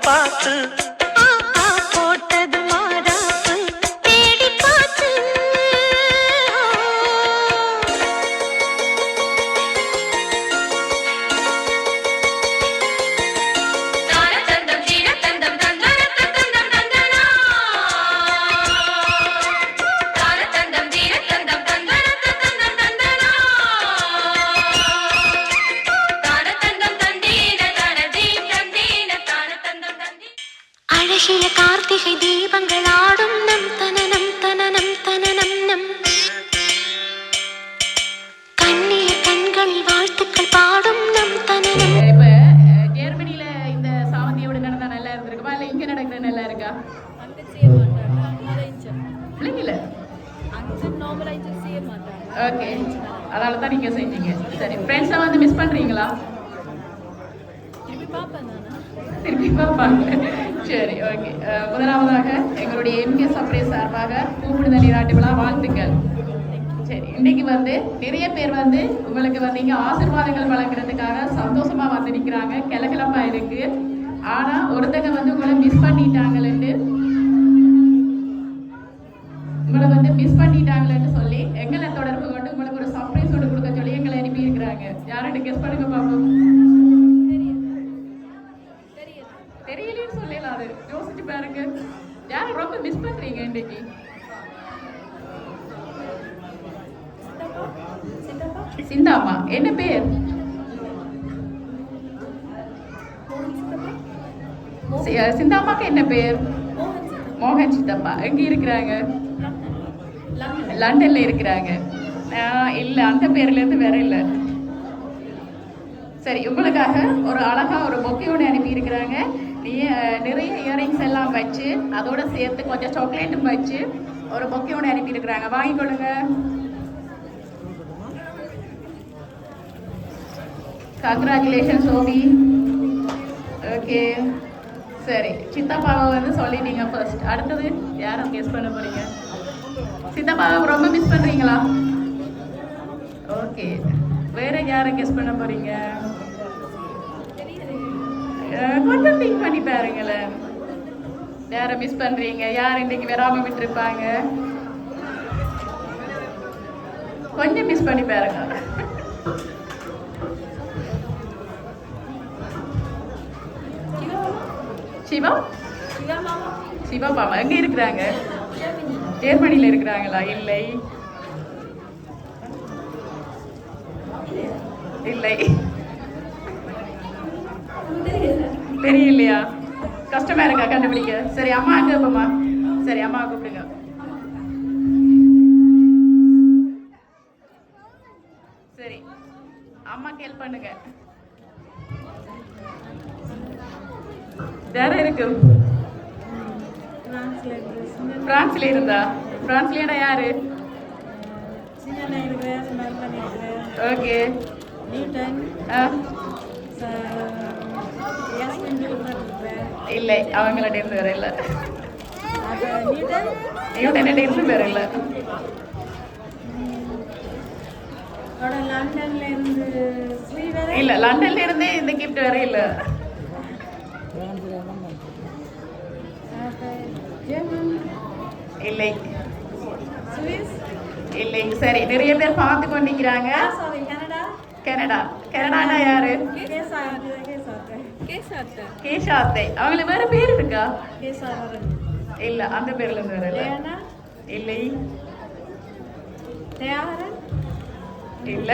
பார்த்து போட்டது மாறாப்பு தேடி பார்த்து அழகிய கார்த்திகை தீபங்கள் ஆடும் நம் தனனம் தனனம் தனனம் நம் கண்ணிய கண்களில் வாழ்த்துக்கள் பாடும் நம் தனனம். இப்ப ஜெர்மனில இந்த சாவந்தியோட நடந்தா நல்லா இருந்திருக்குமா இல்ல இங்க நடக்கிறது நல்லா இருக்கா? பிள்ளைங்கள ஓகே, அதனால தான் நீங்க செஞ்சீங்க. சரி, ஃப்ரெண்ட்ஸை வந்து மிஸ் பண்றீங்களா? திருப்பி பார்ப்பாங்க. சரி, ஓகே. முதலாவதாக எங்களுடைய எம்கே சர்ப்ரைஸ் சார்பாக பூமிடுதல் நீராட்டு விழா வாழ்த்துக்கள். சரி, இன்னைக்கு வந்து நிறைய பேர் வந்து உங்களுக்கு வந்து இங்கே ஆசீர்வாதங்கள் வழங்குறதுக்காக சந்தோஷமா வந்து நிற்கிறாங்க. கிளக்கிழப்பா இருக்கு. ஆனா ஒருத்தங்க வந்து உங்களை மிஸ் பண்ணிட்டாங்களேன்னு சொல்லி எங்களை தொடர்பு கொண்டு உங்களுக்கு ஒரு சர்ப்ரைஸ் ஒன்று கொடுக்க சொல்லி எங்களை அனுப்பி இருக்கிறாங்க. யார்கிட்ட கெஸ் பண்ணுங்க பாப்போம். தெரியலன்னு சொல்லலாம், அது யோசிச்சு பாருங்க. யாரும் ரொம்ப மிஸ் பண்றீங்க இன்னைக்கு? சிந்தாமா. என்ன பேர்? சிந்தாமாக்கு என்ன பேர்? மோகன் சித்தப்பா. எங்க இருக்கிறாங்க? லண்டன்ல இருக்கிறாங்க. இல்ல, அந்த பேர்ல இருந்து வேற இல்ல. சரி, உங்களுக்காக ஒரு அழகா ஒரு பொக்கையோட அனுப்பி இருக்கிறாங்க. நிறைய இயரிங்ஸ் எல்லாம் வச்சு அதோட சேர்த்து கொஞ்சம் சாக்லேட்டும் வச்சு ஒரு பொக்கையோட அனுப்பி இருக்கிறாங்க. வாங்கிக்கொள்ளுங்க. கங்க்ராச்சுலேஷன் சோபி. ஓகே, சரி. சித்தப்பாவை வந்து சொல்லிட்டீங்க ஃபர்ஸ்ட். அடுத்தது யாரும் கெஸ் பண்ண போறீங்க? சித்தப்பாவை ரொம்ப மிஸ் பண்றீங்களா? ஓகே, வேற யாரை கெஸ் பண்ண போறீங்க? கொஞ்சம் திங்க் பண்ணி பாருங்களேன். யாரை மிஸ் பண்றீங்க? யார் இன்னைக்கு வராம விட்டுருப்பாங்க? கொஞ்சம் மிஸ் பண்ணி பாருங்க. சிவா சிவா பாமா எங்க இருக்கிறாங்க? ஜெர்மனில இருக்கிறாங்களா? இல்லை இல்லை, தெரியலையா? கஷ்டமா இருக்கா கண்டுபிடிக்க? சரி, அம்மா கேப்பமா. சரி, அம்மா கூப்பிடுங்க. சரி, அம்மாக்கு ஹெல்ப் பண்ணுங்க. வேற இருக்கு. பிரான்ஸ்ல இருந்தா? பிரான்ஸ்ல யாரு? ஓகே. இல்லை, அவங்களோட இருந்து வேற இல்லை. நியூட்டன்ல இருந்து வேற இல்லை. இல்ல, லண்டன்ல இருந்தே இந்த கிஃப்ட் வேற இல்லை. இல்லை இல்லை. சரி, நிறைய பேர் பார்த்து கொண்டிருக்கிறாங்க. கனடா. கனடானா யாரு? கேசாத்தை. அவங்களுக்கு வேற பேர் இருக்கா? இல்ல, அந்த பேர்ல இருந்து வேற இல்ல. இல்லை இல்ல.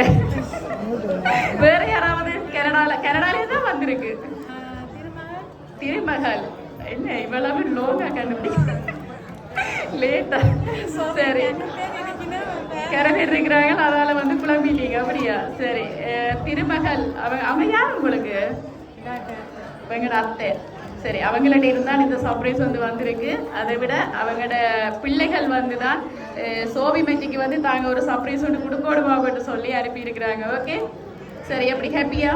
வேற யாராவது? கனடாலே தான் வந்திருக்கு. திருமகள். என்ன இவ்வளவு லோங்கா கண்டுபிடிக்க லேட்டா? சரி, கரவேர் இருக்கிறாங்க, அதனால வந்து குழம்பிட்டீங்க. அப்படியா? சரி, திருமகள். அவங்க யார் உங்களுக்கு? அவங்களோட அத்தை. சரி, அவங்கள்ட்ட இருந்தால் இந்த சர்ப்ரைஸ் வந்து வந்திருக்கு. அதை விட அவங்களோட பிள்ளைகள் வந்து தான் சோபி மெச்சிக்கு வந்து தாங்க ஒரு சர்ப்ரைஸ் ஒன்று கொடுக்கணுமான்னு சொல்லி அனுப்பி இருக்கிறாங்க. ஓகே, சரி. எப்படி ஹாப்பியா?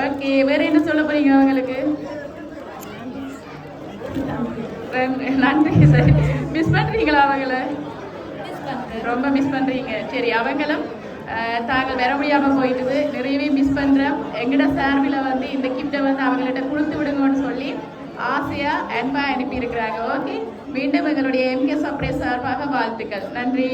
ஓகே, வேற என்ன சொல்ல போறீங்க அவங்களுக்கு? நன்றி. சரி, மிஸ் பண்றீங்களா அவங்கள? ரொம்ப மிஸ் பண்றீங்க. சரி, அவங்களும் தாங்கள் வர முடியாமல் போயிட்டுது, நிறையவே மிஸ் பண்ணுறேன். எங்கட சார்பில் வந்து இந்த கிஃப்டை வந்து அவங்கள்ட்ட கொடுத்து விட அன்பா அனுப்பி இருக்கிறாங்க. ஓகே, மீண்டும் எங்களுடைய MK சர்ப்ரைஸ் சார்பாக வாழ்த்துக்கள். நன்றி.